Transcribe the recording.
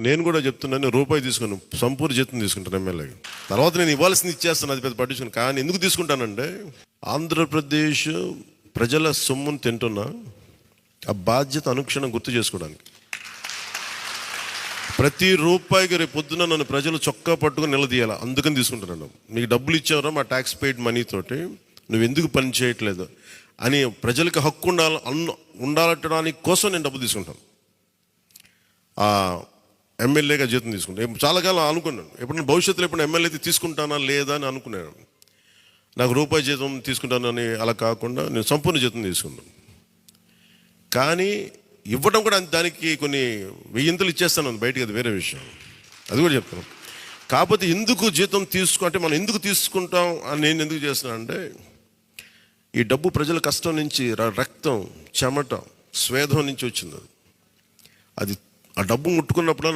నేను కూడా చెప్తున్నాను, రూపాయి తీసుకుని సంపూర్ణ జీతం తీసుకుంటాను ఎమ్మెల్యేగా. తర్వాత నేను ఇవ్వాల్సింది ఇచ్చేస్తాను, అది పెద్ద పట్టించుకుని. కానీ ఎందుకు తీసుకుంటానంటే ఆంధ్రప్రదేశ్ ప్రజల సొమ్మును తింటున్నా ఆ బాధ్యత అనుక్షణం గుర్తు చేసుకోవడానికి. ప్రతి రూపాయికి రేపు పొద్దున నన్ను ప్రజలు చొక్కా పట్టుకుని నిలదీయాలి, అందుకని తీసుకుంటున్నాను. మీకు డబ్బులు ఇచ్చావరా మా ట్యాక్స్ పెయిడ్ మనీతోటి, నువ్వు ఎందుకు పని చేయట్లేదు అని ప్రజలకు హక్కు ఉండాలటడానికి కోసం నేను డబ్బు తీసుకుంటాను. ఎమ్మెల్యేగా జీతం తీసుకుంటాను. చాలా కాలం అనుకున్నాను, ఎప్పుడు భవిష్యత్తులో ఎప్పుడు ఎమ్మెల్యే అయితే తీసుకుంటానా లేదా అని అనుకున్నాను. నాకు రూపాయి జీతం తీసుకుంటానని అలా కాకుండా నేను సంపూర్ణ జీతం తీసుకున్నాను. కానీ ఇవ్వడం కూడా దానికి కొన్ని వెయ్యింతలు ఇచ్చేస్తాను బయటికి, అది వేరే విషయం, అది కూడా చెప్తాను. కాకపోతే ఎందుకు జీతం అంటే మనం ఎందుకు తీసుకుంటాం అని నేను ఎందుకు చేస్తున్నాను అంటే, ఈ డబ్బు ప్రజల కష్టం నుంచి, రక్తం, చెమట, స్వేదం నుంచి వచ్చింది. అది ఆ డబ్బు ముట్టుకున్నప్పుడు